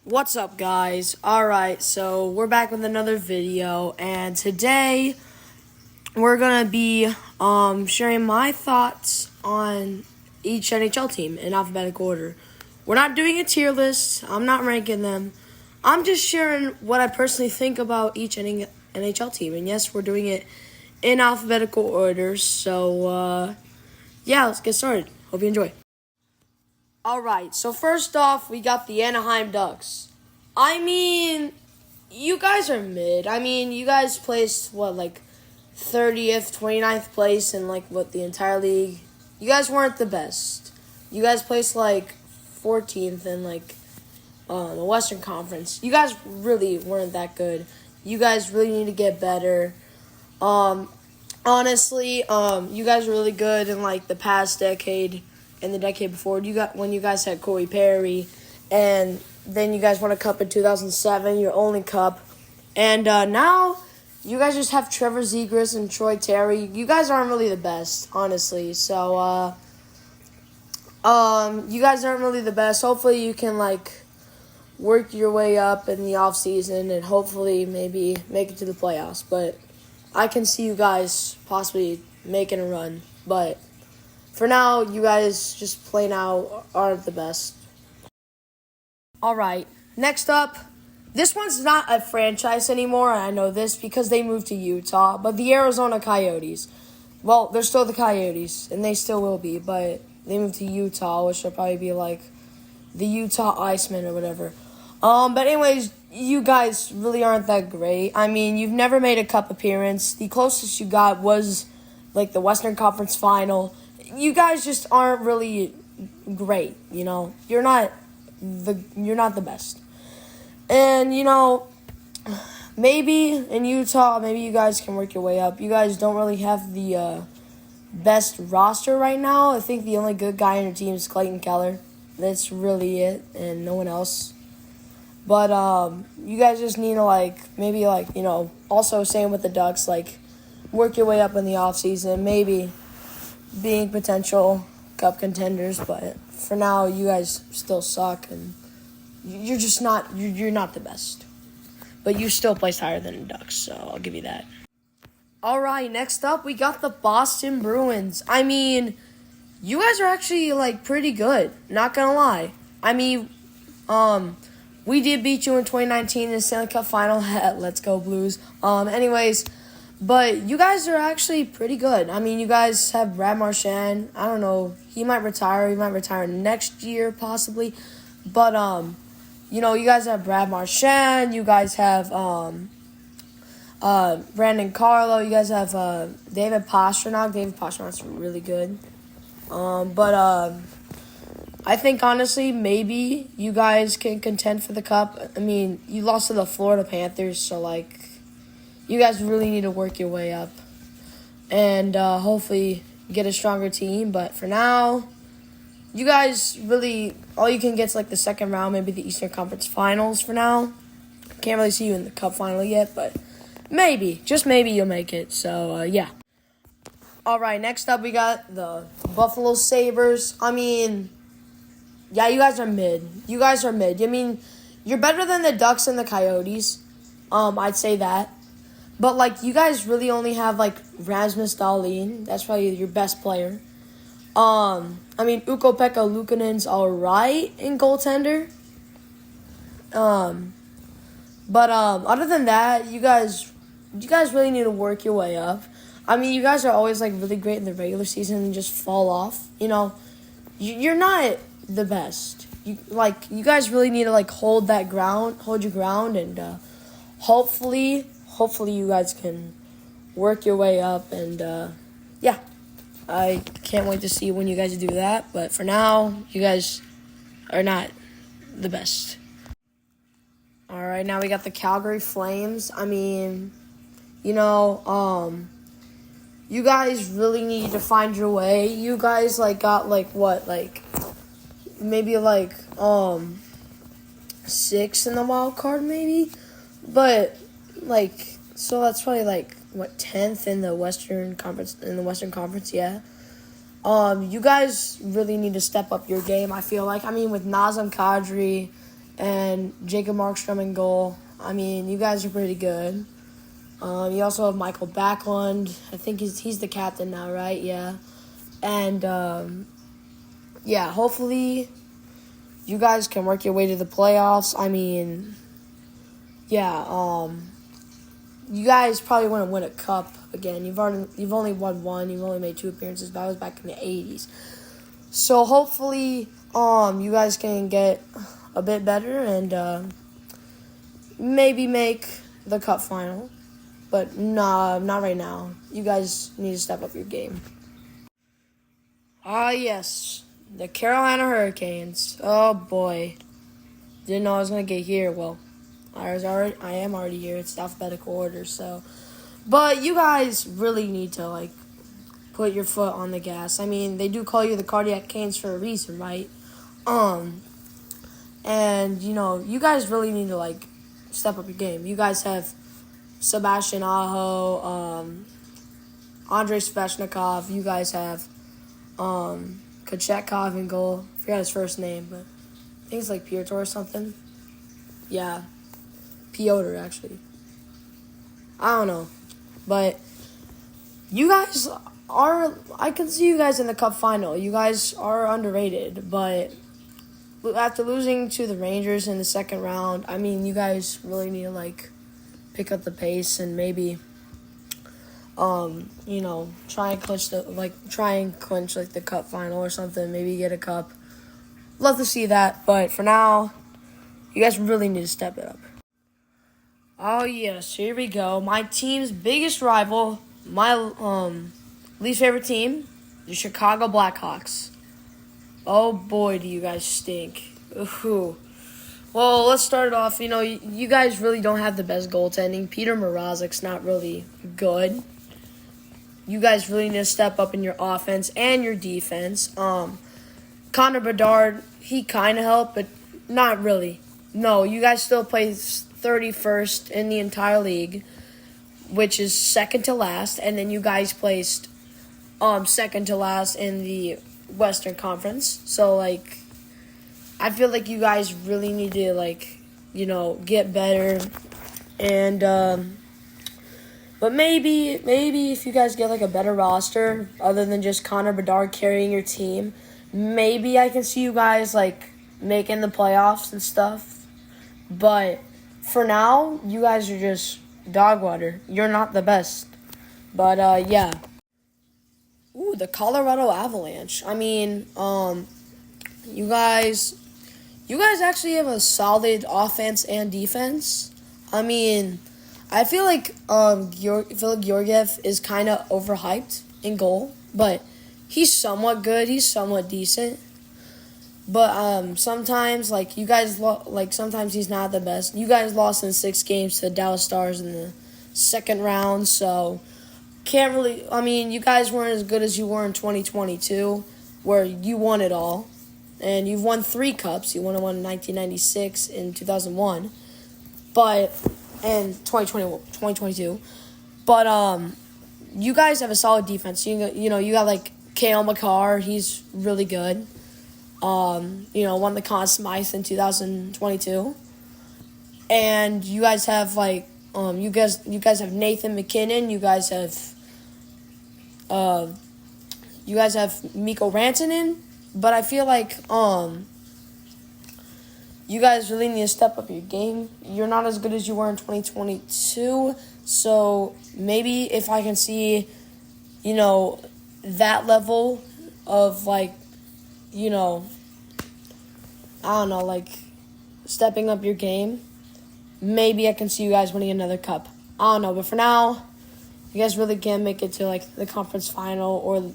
What's up, guys? Alright, so we're back with another video, and today we're gonna be sharing my thoughts on each NHL team in alphabetical order. We're not doing a tier list. I'm not ranking them. I'm just sharing what I personally think about each NHL team. And yes, we're doing it in alphabetical order. So yeah, let's get started. Hope you enjoy. Alright, so first off, we got the Anaheim Ducks. I mean, you guys are mid. I mean, you guys placed, 30th, 29th place in, the entire league. You guys weren't the best. You guys placed, 14th in, the Western Conference. You guys really weren't that good. You guys really need to get better. Honestly, you guys were really good in, the past decade and the decade before. When you guys had Corey Perry, and then you guys won a cup in 2007, your only cup. And now you guys just have Trevor Zegras and Troy Terry. You guys aren't really the best, honestly. So, you guys aren't really the best. Hopefully you can, work your way up in the offseason and hopefully maybe make it to the playoffs. But I can see you guys possibly making a run. But for now, you guys just plain out aren't the best. All right, next up, this one's not a franchise anymore, and I know this because they moved to Utah, but the Arizona Coyotes. Well, they're still the Coyotes, and they still will be, but they moved to Utah, which will probably be the Utah Icemen or whatever. But anyways, you guys really aren't that great. I mean, you've never made a cup appearance. The closest you got was, the Western Conference Final. You guys just aren't really great, You're not the best. And, maybe in Utah, maybe you guys can work your way up. You guys don't really have the best roster right now. I think the only good guy on your team is Clayton Keller. That's really it, and no one else. But you guys just need to, also same with the Ducks, work your way up in the offseason, maybe being potential cup contenders, but for now, you guys still suck, and you're just not, you're not the best. But you still placed higher than the Ducks, so I'll give you that. All right, next up, we got the Boston Bruins. I mean, you guys are actually, pretty good, not gonna lie. I mean, we did beat you in 2019 in the Stanley Cup Final. Let's go, Blues. Anyways, but you guys are actually pretty good. I mean, you guys have Brad Marchand. I don't know. He might retire. He might retire next year, possibly. But, you guys have Brad Marchand. You guys have Brandon Carlo. You guys have David Pastrnak. David Pastrnak's really good. But I think, honestly, maybe you guys can contend for the cup. I mean, you lost to the Florida Panthers, so, you guys really need to work your way up and hopefully get a stronger team. But for now, you guys really, all you can get is the second round, maybe the Eastern Conference Finals for now. Can't really see you in the Cup Final yet, but maybe, just maybe you'll make it. So, yeah. All right, next up we got the Buffalo Sabres. I mean, yeah, you guys are mid. I mean, you're better than the Ducks and the Coyotes. I'd say that. But, you guys really only have, Rasmus Dahlin. That's probably your best player. I mean, Ukko-Pekka Luukkonen's all right in goaltender. But other than that, you guys really need to work your way up. I mean, you guys are always, really great in the regular season and just fall off. You're not the best. You guys really need to, hold your ground, and hopefully you guys can work your way up, and yeah, I can't wait to see when you guys do that. But for now, you guys are not the best. All right, now we got the Calgary Flames. I mean, you guys really need to find your way. You guys got maybe 6 in the wild card, maybe, but so that's probably 10th in the Western Conference, yeah. You guys really need to step up your game, I feel like. I mean, with Nazem Kadri and Jacob Markstrom in goal. I mean, you guys are pretty good. You also have Michael Backlund. I think he's the captain now, right? Yeah. And, yeah, hopefully you guys can work your way to the playoffs. I mean, yeah, you guys probably want to win a cup again. You've only won one. You've only made 2 appearances, but that was back in the 80s. So hopefully you guys can get a bit better and maybe make the cup final. But nah, not right now. You guys need to step up your game. Ah, yes. The Carolina Hurricanes. Oh, boy. Didn't know I was going to get here. Well, I am already here. It's alphabetical order, so. But you guys really need to, put your foot on the gas. I mean, they do call you the Cardiac Canes for a reason, right? And, you guys really need to, step up your game. You guys have Sebastian Aho, Andrei Svechnikov. You guys have Kochetkov in goal. I forgot his first name, but I think it's Piotr or something. Yeah, Piotr, actually. I don't know. But you guys I can see you guys in the cup final. You guys are underrated, but after losing to the Rangers in the second round, I mean, you guys really need to, pick up the pace and maybe, try and clinch the cup final or something. Maybe get a cup. Love to see that, but for now, you guys really need to step it up. Oh, yes, here we go. My team's biggest rival, my least favorite team, the Chicago Blackhawks. Oh, boy, do you guys stink. Ooh. Well, let's start it off. You guys really don't have the best goaltending. Peter Mrazek's not really good. You guys really need to step up in your offense and your defense. Connor Bedard, he kind of helped, but not really. No, you guys still play 31st in the entire league, which is second to last, and then you guys placed second to last in the Western Conference. So, I feel like you guys really need to, get better. And, but maybe if you guys get, a better roster, other than just Connor Bedard carrying your team, maybe I can see you guys, making the playoffs and stuff. But for now, you guys are just dog water. You're not the best. But, yeah. Ooh, the Colorado Avalanche. I mean, you guys actually have a solid offense and defense. I mean, I feel like Georgiev is kind of overhyped in goal, but he's somewhat good. He's somewhat decent. But sometimes, you guys, sometimes he's not the best. You guys lost in 6 games to the Dallas Stars in the second round, so can't really. I mean, you guys weren't as good as you were in 2022, where you won it all. And you've won 3 cups. You won one in 1996 and 2001. And 2022. But, you guys have a solid defense. You got, Kale McCarr. He's really good. Won the Conn Smythe in 2022. And you guys have, you guys have Nathan McKinnon. You guys have Mikko Rantanen. But I feel like you guys really need to step up your game. You're not as good as you were in 2022. So maybe if I can see, that level of, I don't know, stepping up your game, maybe I can see you guys winning another cup. I don't know. But for now, you guys really can't make it to, the conference final or,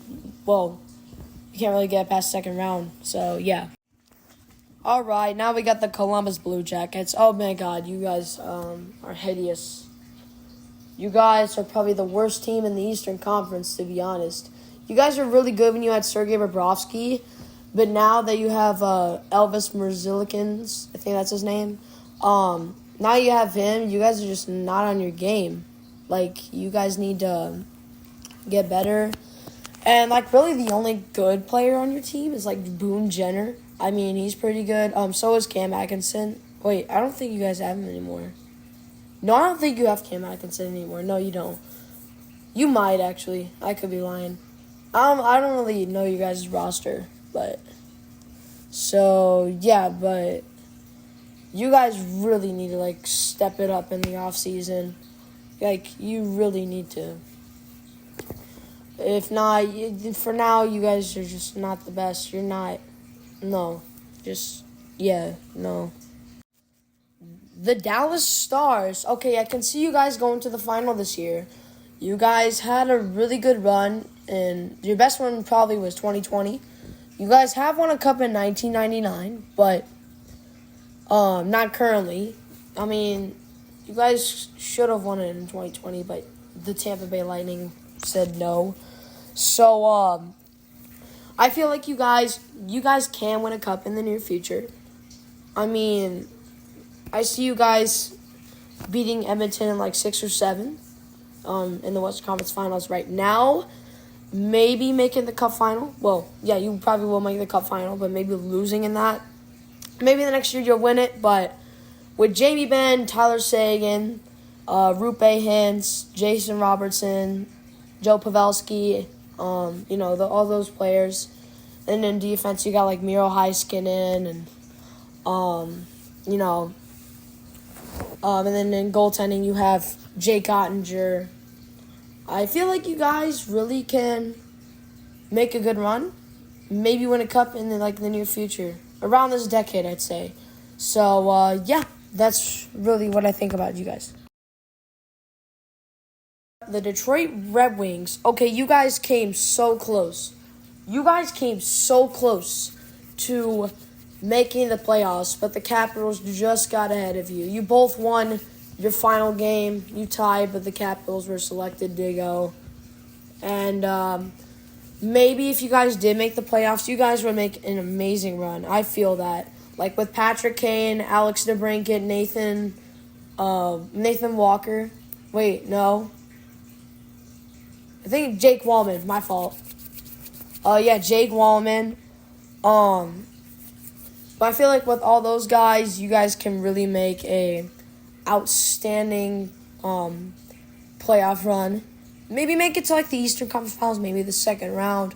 you can't really get past second round. So, yeah. All right, now we got the Columbus Blue Jackets. Oh, my God, you guys are hideous. You guys are probably the worst team in the Eastern Conference, to be honest. You guys were really good when you had Sergei Bobrovsky, but now that you have Elvis Merzlikins, I think that's his name, now you have him, you guys are just not on your game. You guys need to get better. And, really the only good player on your team is, Boone Jenner. I mean, he's pretty good. So is Cam Atkinson. Wait, I don't think you guys have him anymore. No, I don't think you have Cam Atkinson anymore. No, you don't. You might, actually. I could be lying. I don't really know you guys' roster, but... So, yeah, but... You guys really need to, like, step it up in the offseason. Like, you really need to. If not, for now, you guys are just not the best. You're not. No. Just, yeah, no. The Dallas Stars. Okay, I can see you guys going to the final this year. You guys had a really good run, and your best one probably was 2020. You guys have won a cup in 1999, but not currently. I mean, you guys should have won it in 2020, but the Tampa Bay Lightning said no. So, I feel like you guys can win a cup in the near future. I mean, I see you guys beating Edmonton in like 6 or 7 in the Western Conference Finals right now. Maybe making the cup final. Well, yeah, you probably will make the cup final, but maybe losing in that. Maybe the next year you'll win it, but with Jamie Benn, Tyler Seguin, Rupe Hintz, Jason Robertson, Joe Pavelski, all those players. And in defense, you got like Miro Heiskanen and, and then in goaltending, you have Jake Ottinger. I feel like you guys really can make a good run. Maybe win a cup in the near future. Around this decade, I'd say. So, yeah, that's really what I think about you guys. The Detroit Red Wings. Okay, you guys came so close. You guys came so close to making the playoffs, but the Capitals just got ahead of you. You both won your final game. You tied, but the Capitals were selected to go. And maybe if you guys did make the playoffs, you guys would make an amazing run. I feel that. Like with Patrick Kane, Alex DeBrincat, Nathan Walker. Wait, no. I think Jake Wallman. My fault. Jake Wallman. But I feel like with all those guys, you guys can really make a outstanding playoff run. Maybe make it to like the Eastern Conference Finals, maybe the second round.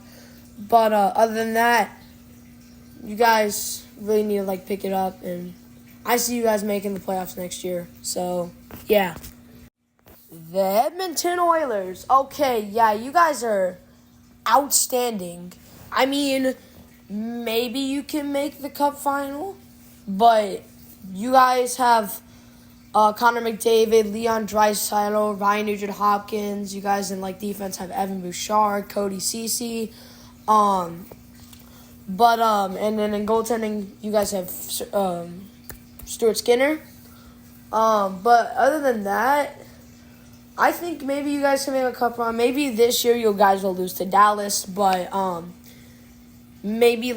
But other than that, you guys really need to like pick it up, and I see you guys making the playoffs next year. So yeah. The Edmonton Oilers. Okay, yeah, you guys are outstanding. I mean, maybe you can make the cup final, but you guys have Connor McDavid, Leon Draisaitl, Ryan Nugent-Hopkins. You guys in defense have Evan Bouchard, Cody Ceci. And then in goaltending, you guys have Stuart Skinner. But other than that, I think maybe you guys can make a cup run. Maybe this year you guys will lose to Dallas, but maybe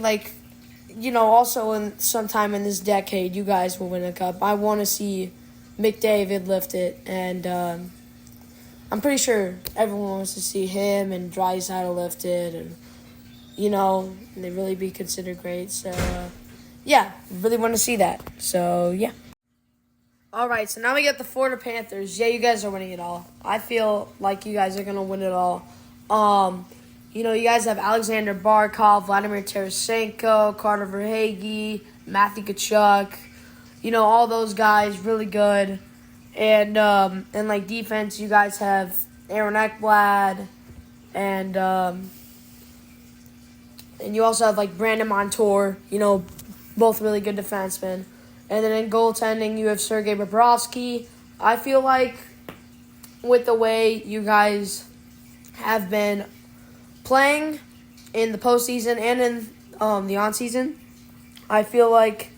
also in sometime in this decade you guys will win a cup. I want to see McDavid lift it, and I'm pretty sure everyone wants to see him and Draisaitl lift it, and they really be considered great. So yeah, really want to see that. So yeah. All right, so now we got the Florida Panthers. Yeah, you guys are winning it all. I feel like you guys are going to win it all. You guys have Alexander Barkov, Vladimir Tarasenko, Carter Verhaeghe, Matthew Tkachuk. All those guys, really good. And defense, you guys have Aaron Ekblad, and you also have, Brandon Montour, both really good defensemen. And then in goaltending, you have Sergei Bobrovsky. I feel like with the way you guys have been playing in the postseason and in the on-season, I feel like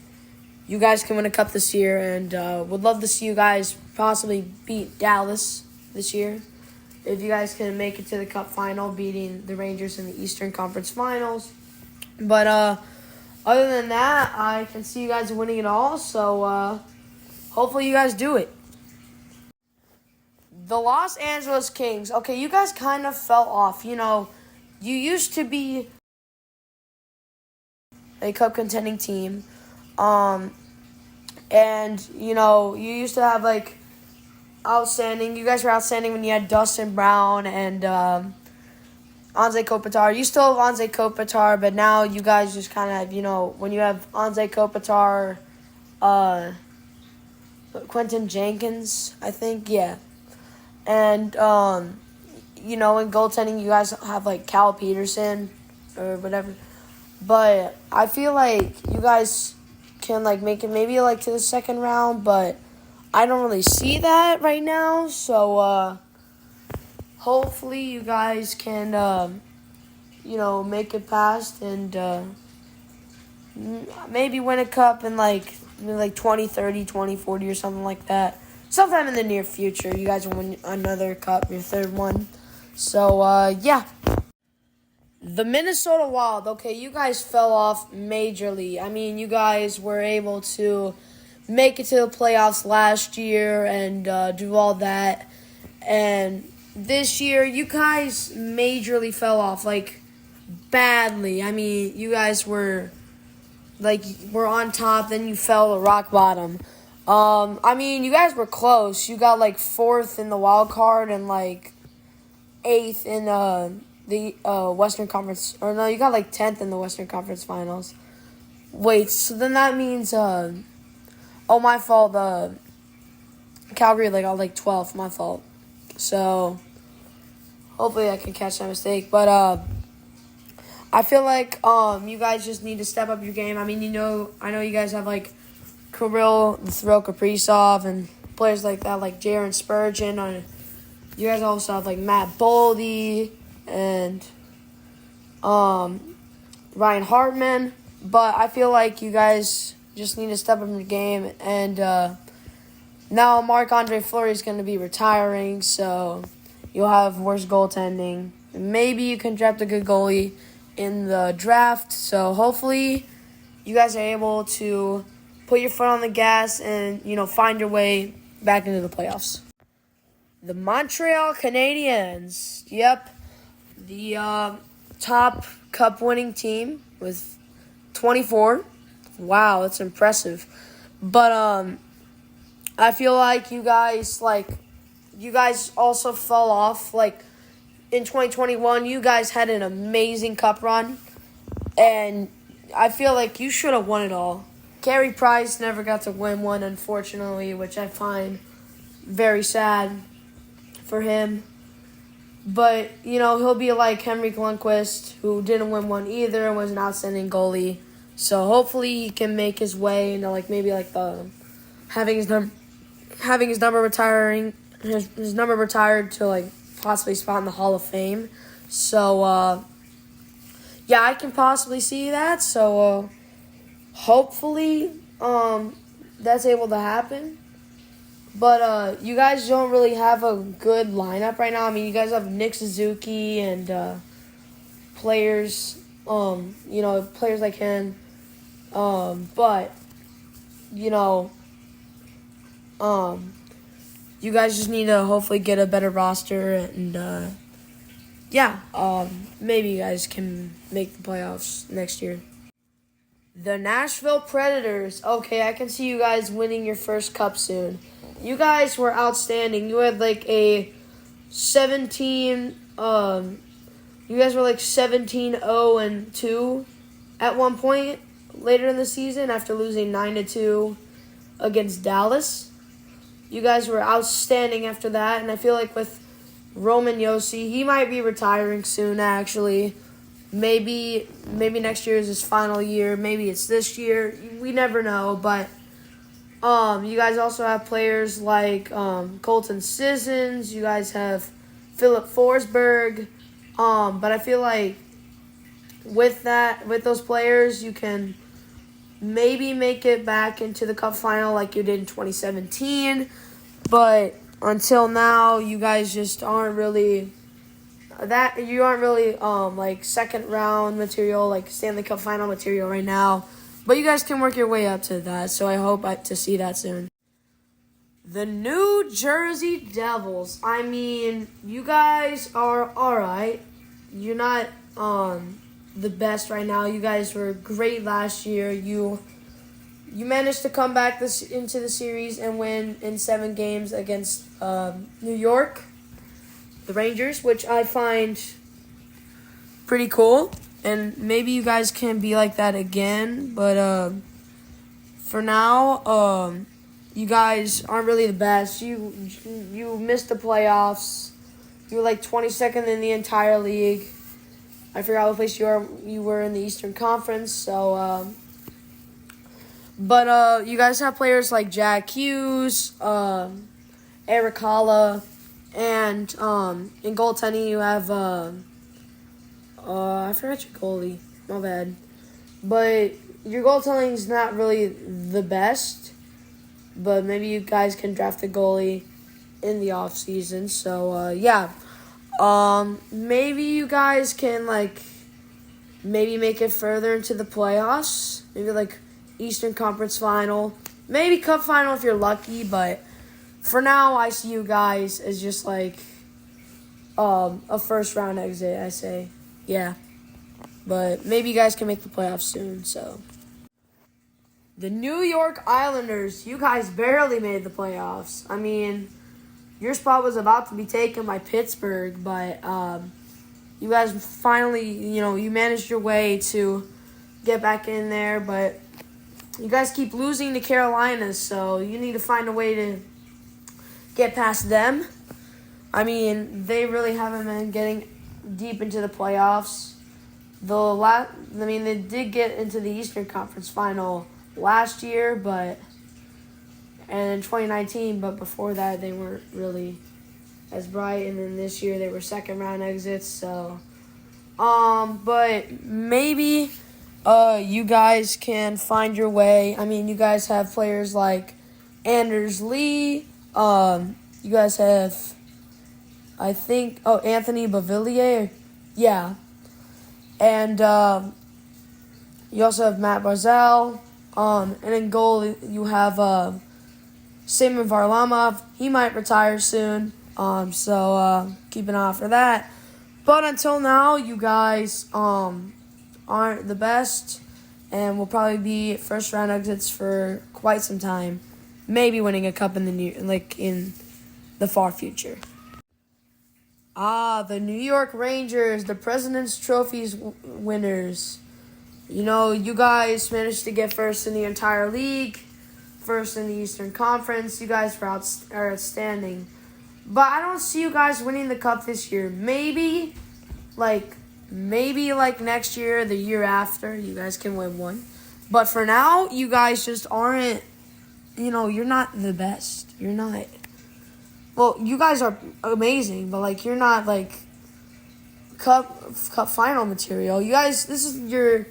you guys can win a cup this year, and would love to see you guys possibly beat Dallas this year. If you guys can make it to the cup final, beating the Rangers in the Eastern Conference Finals. But other than that, I can see you guys winning it all, so hopefully you guys do it. The Los Angeles Kings. Okay, you guys kind of fell off. You used to be a cup contending team. And, you used to have, like, outstanding. You guys were outstanding when you had Dustin Brown and Anze Kopitar. You still have Anze Kopitar, but now you guys just kind of have, when you have Anze Kopitar, Quentin Jenkins, I think, yeah. And, in goaltending, you guys have, like, Cal Peterson or whatever. But I feel like you guys can, like, make it maybe, like, to the second round, but I don't really see that right now. So, hopefully you guys can, make it past and maybe win a cup in, like 2030, 2040 or something like that. Sometime in the near future, you guys will win another cup, your third one. So, yeah. The Minnesota Wild, okay, you guys fell off majorly. I mean, you guys were able to make it to the playoffs last year and do all that. And this year, you guys majorly fell off, like, badly. I mean, you guys were on top, then you fell to rock bottom. I mean, you guys were close. You got, like, 4th in the wild card and, like, 8th in the Western Conference. Or no, you got, like, 10th in the Western Conference Finals. Wait, so then that means, my fault. Calgary, got, 12th. My fault. So, hopefully I can catch that mistake. But, I feel like, you guys just need to step up your game. I mean, I know you guys have, like, Kirill, the Thrill Kaprizov, and players like that, like Jaron Spurgeon. You guys also have, like, Matt Boldy and Ryan Hartman. But I feel like you guys just need to step up your game. And now Marc-Andre Fleury is going to be retiring, so you'll have worse goaltending. Maybe you can draft a good goalie in the draft. So hopefully you guys are able to put your foot on the gas and, find your way back into the playoffs. The Montreal Canadiens. Yep. The top cup-winning team with 24. Wow, that's impressive. But I feel like you guys also fell off. Like, in 2021, you guys had an amazing cup run. And I feel like you should have won it all. Carey Price never got to win one, unfortunately, which I find very sad for him. But, he'll be like Henrik Lundqvist, who didn't win one either and was an outstanding goalie. So hopefully he can make his way into, maybe having his number retiring, his number retired to, possibly spot in the Hall of Fame. So, yeah, I can possibly see that. So, hopefully, that's able to happen. But you guys don't really have a good lineup right now. I mean, you guys have Nick Suzuki and players, players like him. But, you guys just need to hopefully get a better roster and, maybe you guys can make the playoffs next year. The Nashville Predators. Okay, I can see you guys winning your first cup soon. You guys were outstanding. You had a 17. You guys were 17-0-2 at one point later in the season after losing 9-2 against Dallas. You guys were outstanding after that, and I feel like with Roman Josi, he might be retiring soon. Actually, maybe next year is his final year. Maybe it's this year. We never know, but. You guys also have players like Colton Sissons. You guys have Philip Forsberg. But I feel like with those players, you can maybe make it back into the Cup final like you did in 2017. But until now, you guys just aren't really second round material, Stanley Cup final material right now. But you guys can work your way up to that, so I hope to see that soon. The New Jersey Devils. I mean, you guys are alright. You're not the best right now. You guys were great last year. You you managed to come back into the series and win in 7 games against New York, the Rangers, which I find pretty cool. And maybe you guys can be like that again. But for now, you guys aren't really the best. You missed the playoffs. You were like 22nd in the entire league. I forgot what place you were in the Eastern Conference. So, but you guys have players like Jack Hughes, Eric Holla, and in goaltending you have I forgot your goalie. My bad. But your goaltending is not really the best. But maybe you guys can draft a goalie in the off season. So yeah. Maybe you guys can maybe make it further into the playoffs. Maybe Eastern Conference Final. Maybe Cup Final if you're lucky, but for now I see you guys as just a first round exit, I say. Yeah. But maybe you guys can make the playoffs soon, so. The New York Islanders, you guys barely made the playoffs. I mean, your spot was about to be taken by Pittsburgh, but you guys finally, you managed your way to get back in there, but you guys keep losing to Carolina, so you need to find a way to get past them. I mean, they really haven't been getting deep into the playoffs. They did get into the Eastern Conference Final last year, and in 2019, but before that they weren't really as bright, and then this year they were second round exits. So, but maybe you guys can find your way. I mean, you guys have players like Anders Lee. You guys have, I think, Anthony Beauvillier. Yeah. And you also have Matt Barzal. And in goal, you have Simon Varlamov. He might retire soon. So keep an eye out for that. But until now, you guys aren't the best, and will probably be first round exits for quite some time. Maybe winning a cup in the far future. The New York Rangers, the President's Trophies winners. You guys managed to get first in the entire league, first in the Eastern Conference. You guys are outstanding. But I don't see you guys winning the cup this year. Maybe next year, the year after, you guys can win one. But for now, you guys just aren't, you're not the best. You're not. Well, you guys are amazing, but you're not cup final material. You guys, this is your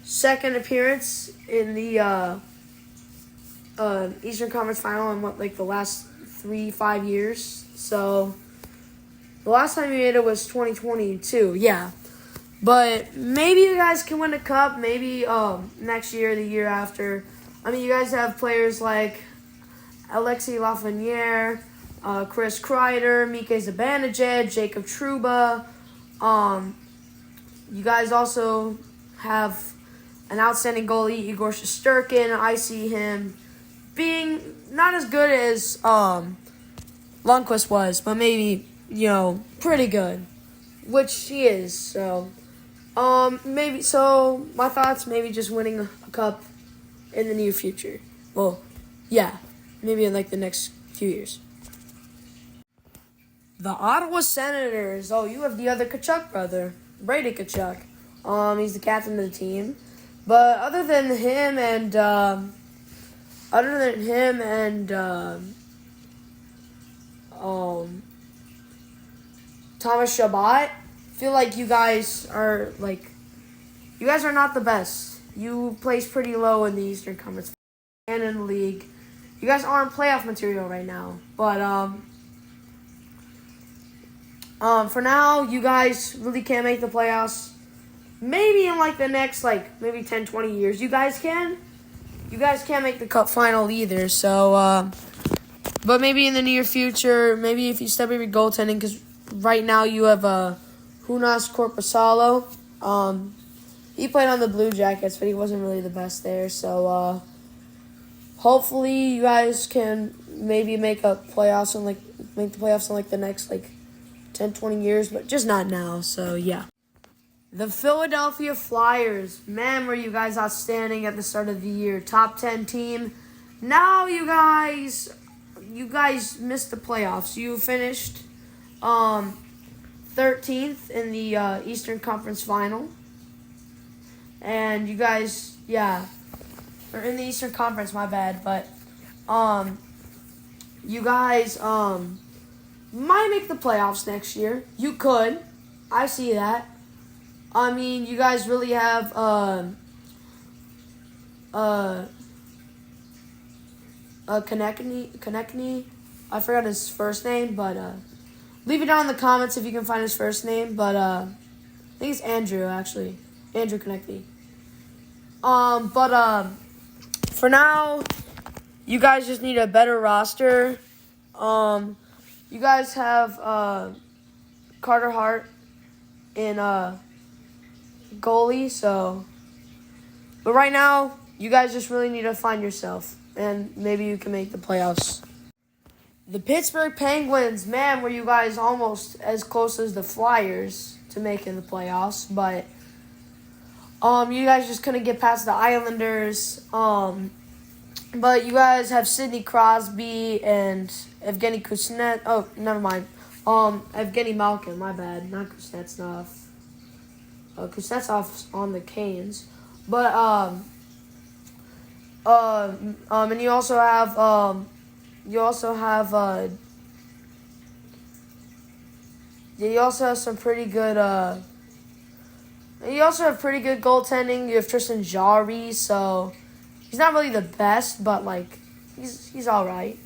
second appearance in the Eastern Conference Final in the last 3-5 years. So the last time you made it was 2022. Yeah, but maybe you guys can win a cup. Maybe next year, the year after. I mean, you guys have players like Alexei Lafreniere, Chris Kreider, Mika Zibanejad, Jacob Trouba. You guys also have an outstanding goalie, Igor Shesterkin. I see him being not as good as Lundqvist was, but maybe, pretty good, which he is. So, my thoughts, maybe just winning a cup in the near future. Well, yeah, maybe in the next few years. The Ottawa Senators. Oh, you have the other Tkachuk brother, Brady Tkachuk. He's the captain of the team. But other than him and Thomas Chabot, I feel like you guys are not the best. You place pretty low in the Eastern Conference and in the league. You guys aren't playoff material right now. But for now, you guys really can't make the playoffs. Maybe in the next maybe 10, 20 years, you guys can. You guys can't make the cup final either. So, but maybe in the near future, maybe if you step up your goaltending, because right now you have Jonas Korpisalo. He played on the Blue Jackets, but he wasn't really the best there. So hopefully you guys can maybe make the playoffs in like the next 10, 20 years, but just not now. So yeah. The Philadelphia Flyers, man, were you guys outstanding at the start of the year. Top 10 team. Now you guys missed the playoffs. You finished 13th in the Eastern Conference Final. And you guys, or in the Eastern Conference, my bad, but you guys might make the playoffs next year. You could. I see that. I mean, you guys really have Konechny. I forgot his first name, but leave it down in the comments if you can find his first name. But I think it's Andrew, actually. Andrew Konechny. For now, you guys just need a better roster. You guys have Carter Hart in goalie, so. But right now, you guys just really need to find yourself, and maybe you can make the playoffs. The Pittsburgh Penguins, man, were you guys almost as close as the Flyers to making the playoffs, but you guys just couldn't get past the Islanders. But you guys have Sidney Crosby and Evgeny Kuznetsov. Oh, never mind. Evgeny Malkin, my bad, not Kuznetsov. Kuznetsov's on the Canes, but and you also have some pretty good you also have pretty good goaltending. You have Tristan Jarry, so he's not really the best, but he's all right.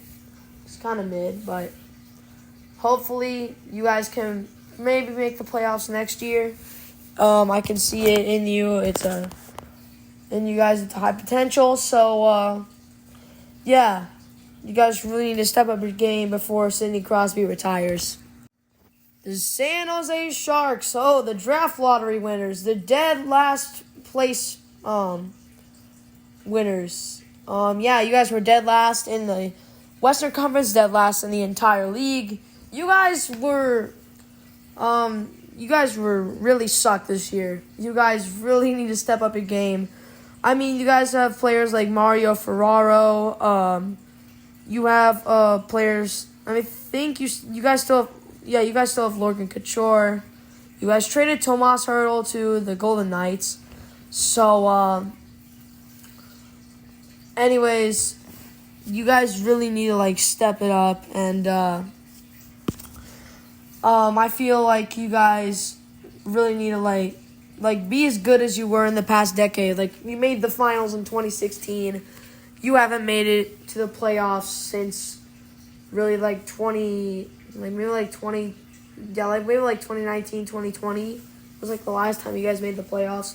He's kind of mid, but hopefully you guys can maybe make the playoffs next year. I can see it in you. In you guys, it's a high potential. So yeah, you guys really need to step up your game before Sidney Crosby retires. The San Jose Sharks, the draft lottery winners, the dead last place winners. You guys were dead last in the Western Conference, dead last in the entire league. You guys really sucked this year. You guys really need to step up your game. I mean, you guys have players like Mario Ferraro. You have players. I think you guys still have. Yeah, you guys still have Logan Couture. You guys traded Tomas Hertl to the Golden Knights. So, anyways, you guys really need to step it up, and I feel like you guys really need to be as good as you were in the past decade. You made the finals in 2016. You haven't made it to the playoffs since really 2019, 2020 was the last time you guys made the playoffs.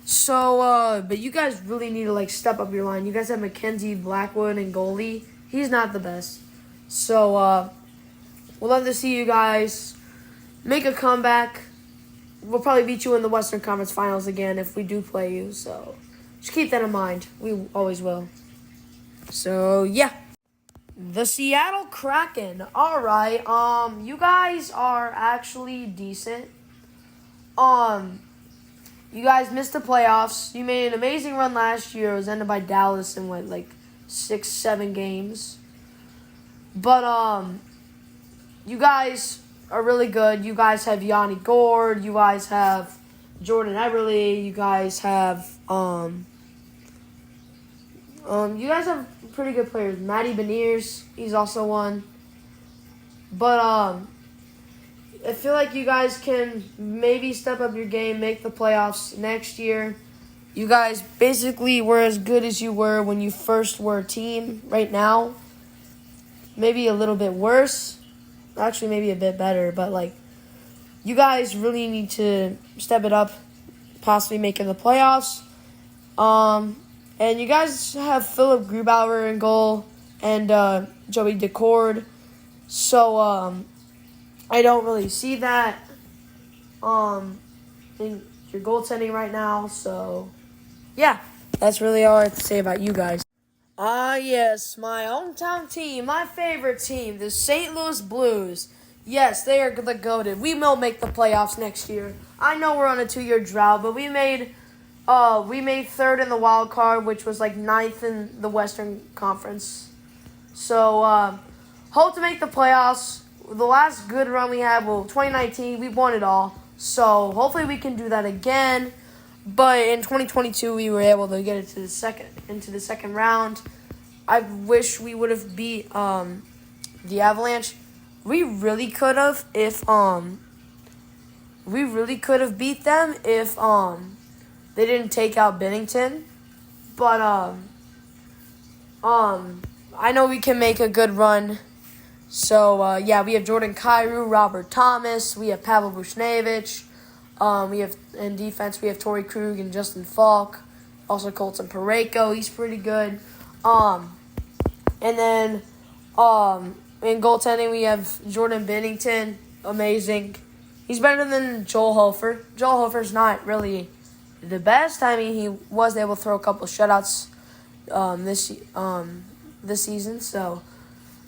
So, but you guys really need to step up your line. You guys have Mackenzie Blackwood and goalie. He's not the best. So, we'll love to see you guys make a comeback. We'll probably beat you in the Western Conference Finals again if we do play you. So, just keep that in mind. We always will. So, yeah. The Seattle Kraken. All right. You guys are actually decent. You guys missed the playoffs. You made an amazing run last year. It was ended by Dallas in 6-7 games. But you guys are really good. You guys have Yanni Gord. You guys have Jordan Eberle. You guys have pretty good players. Matty Beniers, he's also one. But I feel like you guys can maybe step up your game, make the playoffs next year. You guys basically were as good as you were when you first were a team right now. Maybe a little bit worse. Actually, maybe a bit better. But, you guys really need to step it up, possibly making the playoffs. And you guys have Philip Grubauer in goal and Joey Decord. So, I don't really see that in your goaltending right now. So, yeah, that's really all I have to say about you guys. Ah, yes, my hometown team, my favorite team, the St. Louis Blues. Yes, they are the goated. We will make the playoffs next year. I know we're on a 2-year drought, but we made third in the wild card, which was like ninth in the Western Conference. So hope to make the playoffs. The last good run we had, 2019, we won it all. So hopefully we can do that again. But in 2022, we were able to get into the second round. I wish we would have beat the Avalanche. We really could have beat them if they didn't take out Bennington. But I know we can make a good run. So yeah, we have Jordan Kyrou, Robert Thomas, we have Pavel Buchnevich. We have in defense, we have Torrey Krug and Justin Falk. Also Colton Parayko, he's pretty good. And then in goaltending, we have Jordan Bennington, amazing. He's better than Joel Hofer. Joel Hofer's not really the best. I mean, he was able to throw a couple shutouts this season. So,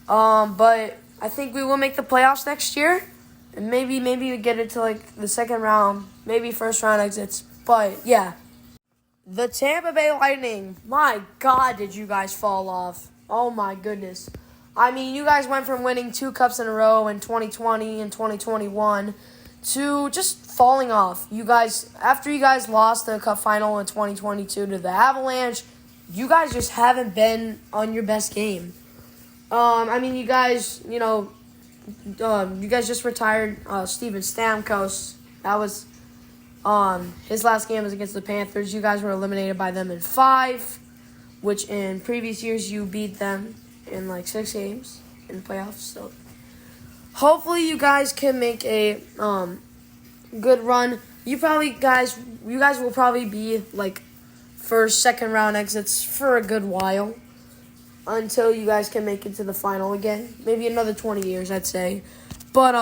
but I think we will make the playoffs next year. And maybe we get it to like the second round, maybe first round exits. But yeah, the Tampa Bay Lightning. My God, did you guys fall off? Oh my goodness. I mean, you guys went from winning 2 cups in a row in 2020 and 2021 to just falling off. You guys, after you guys lost the cup final in 2022 to the Avalanche, you guys just haven't been on your best game. I mean, you guys just retired Steven Stamkos. That was his last game was against the Panthers. You guys were eliminated by them in 5, which in previous years you beat them in like 6 games in the playoffs. So hopefully you guys can make a good run. You guys will probably be like first, second round exits for a good while until you guys can make it to the final again. Maybe another 20 years, I'd say. But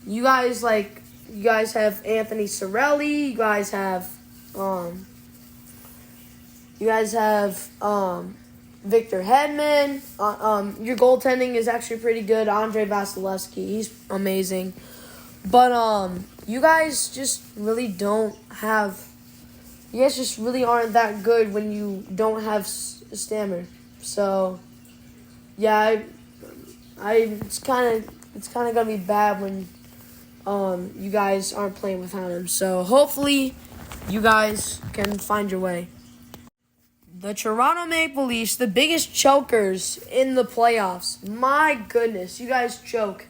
you guys have Anthony Cirelli. You guys have Victor Hedman. Your goaltending is actually pretty good. Andrei Vasilevsky, he's amazing. But you guys just really aren't that good when you don't have Stammer. So yeah, it's kind of gonna be bad when you guys aren't playing without him. So hopefully you guys can find your way. The Toronto Maple Leafs, the biggest chokers in the playoffs. My goodness, you guys choke.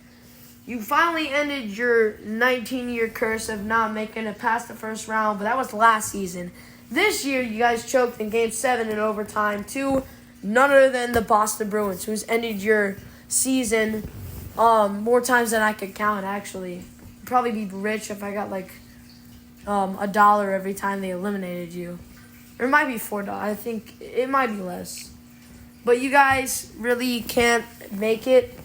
You finally ended your 19-year curse of not making it past the first round, but that was last season. This year, you guys choked in Game 7 in overtime to none other than the Boston Bruins, who's ended your season more times than I could count, actually. I'd probably be rich if I got like $1 every time they eliminated you. Or it might be $4. I think it might be less. But you guys really can't make it.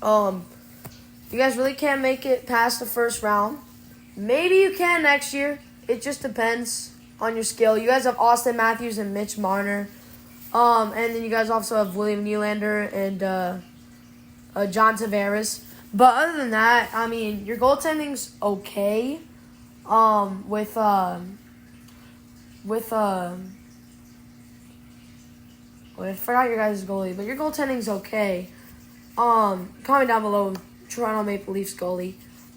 You guys really can't make it past the first round. Maybe you can next year. It just depends on your skill. You guys have Austin Matthews and Mitch Marner. And then you guys also have William Nylander and John Tavares. But other than that, I mean, your goaltending's okay. I forgot your guys' goalie, but your goaltending's okay. Comment down below Toronto Maple Leafs goalie.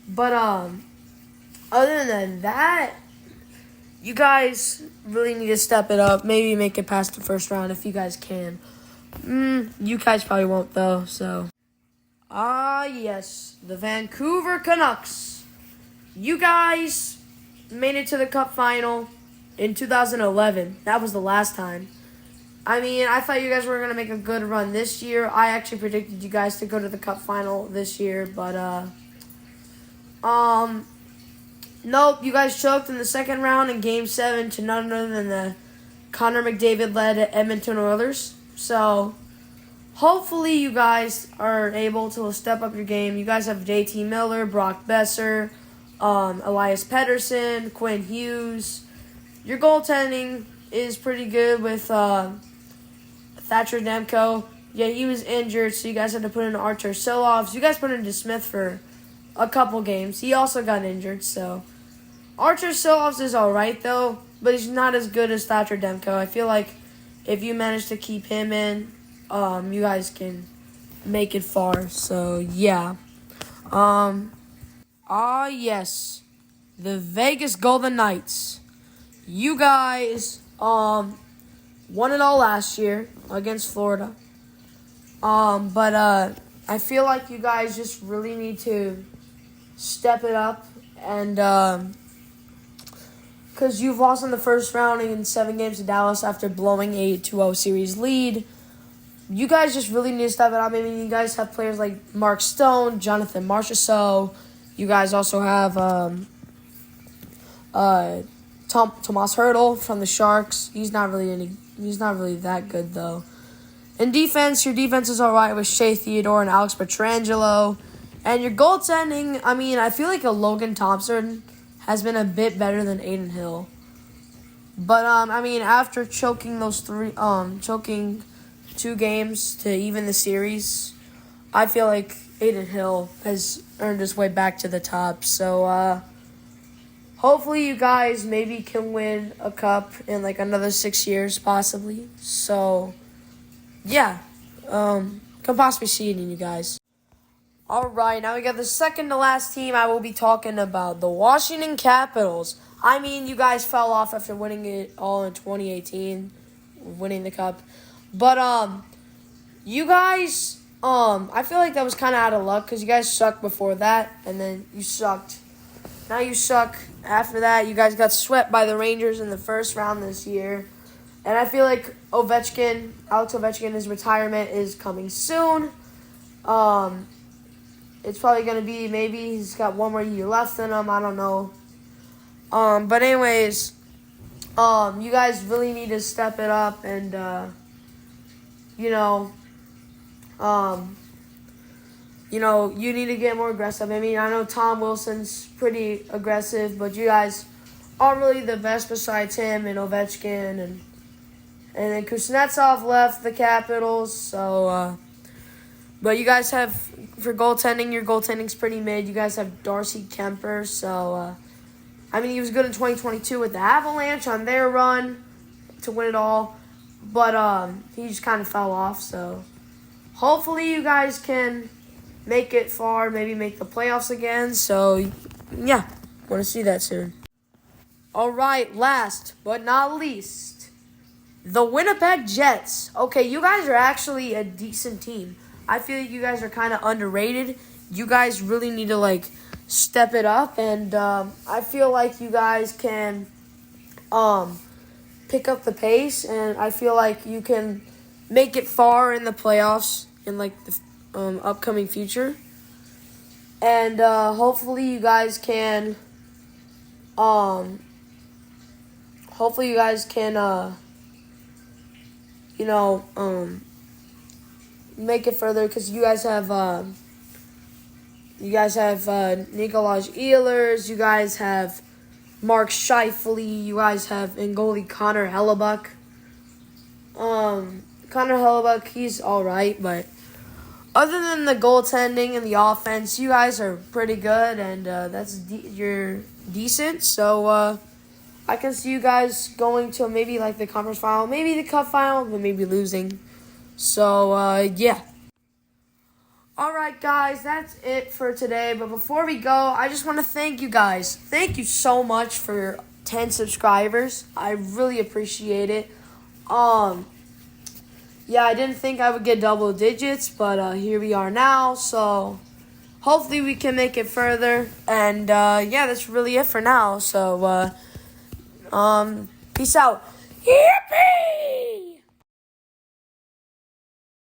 But other than that, you guys really need to step it up. Maybe make it past the first round if you guys can. You guys probably won't though. So, yes, the Vancouver Canucks. You guys made it to the Cup final in 2011. That was the last time. I mean, I thought you guys were going to make a good run this year. I actually predicted you guys to go to the Cup final this year, but nope, you guys choked in the second round in Game 7 to none other than the Connor McDavid-led Edmonton Oilers. So, hopefully you guys are able to step up your game. You guys have JT Miller, Brock Besser, Elias Pettersson, Quinn Hughes. Your goaltending is pretty good with Thatcher Demko. Yeah, he was injured, so you guys had to put in Archer Silovs. You guys put in Smith for a couple games. He also got injured, so Archer Silovs is all right, though, but he's not as good as Thatcher Demko. I feel like if you manage to keep him in, you guys can make it far. So, yeah. Yes. The Vegas Golden Knights. You guys won it all last year against Florida. But I feel like you guys just really need to step it up, and because you've lost in the first round in 7 games to Dallas after blowing a 2-0 series lead. You guys just really need to step it up. I mean, you guys have players like Mark Stone, Jonathan Marchessault. You guys also have Tomas Hertl from the Sharks. He's not really that good, though. In defense, your defense is all right with Shea Theodore and Alex Pietrangelo. And your goaltending, I mean, I feel like a Logan Thompson has been a bit better than Aiden Hill. But, I mean, after choking 2 games to even the series, I feel like Aiden Hill has earned his way back to the top. So, hopefully you guys maybe can win a cup in, like, another 6 years, possibly. So, yeah, can possibly see it in you guys. All right, now we got the second to last team I will be talking about, the Washington Capitals. I mean, you guys fell off after winning it all in 2018, winning the cup. But, you guys, I feel like that was kind of out of luck because you guys sucked before that, and then you sucked. Now you suck after that. You guys got swept by the Rangers in the first round this year. And I feel like Alex Ovechkin, his retirement is coming soon. It's probably going to be, maybe he's got 1 more year left in him. I don't know. But anyways, you guys really need to step it up and, you need to get more aggressive. I mean, I know Tom Wilson's pretty aggressive, but you guys aren't really the best besides him and Ovechkin. And then Kuznetsov left the Capitals, so, but you guys have, for goaltending, your goaltending's pretty mid. You guys have Darcy Kemper, so, I mean, he was good in 2022 with the Avalanche on their run to win it all, but he just kind of fell off, so hopefully you guys can make it far, maybe make the playoffs again, so, yeah, want to see that soon. All right, last but not least, the Winnipeg Jets. Okay, you guys are actually a decent team. I feel like you guys are kind of underrated. You guys really need to, step it up. And I feel like you guys can pick up the pace. And I feel like you can make it far in the playoffs in, the upcoming future. And hopefully you guys can... make it further because you guys have Nikolaj Ehlers, you guys have Mark Scheifele, you guys have in goalie Connor Hellebuck. Connor Hellebuck, he's all right, but other than the goaltending and the offense, you guys are pretty good, and you're decent. So I can see you guys going to maybe the conference final, maybe the cup final, but maybe losing. So, yeah. Alright, guys, that's it for today. But before we go, I just want to thank you guys. Thank you so much for 10 subscribers. I really appreciate it. Yeah, I didn't think I would get double digits, but here we are now. So, hopefully we can make it further. And, yeah, that's really it for now. So, peace out. Yippee!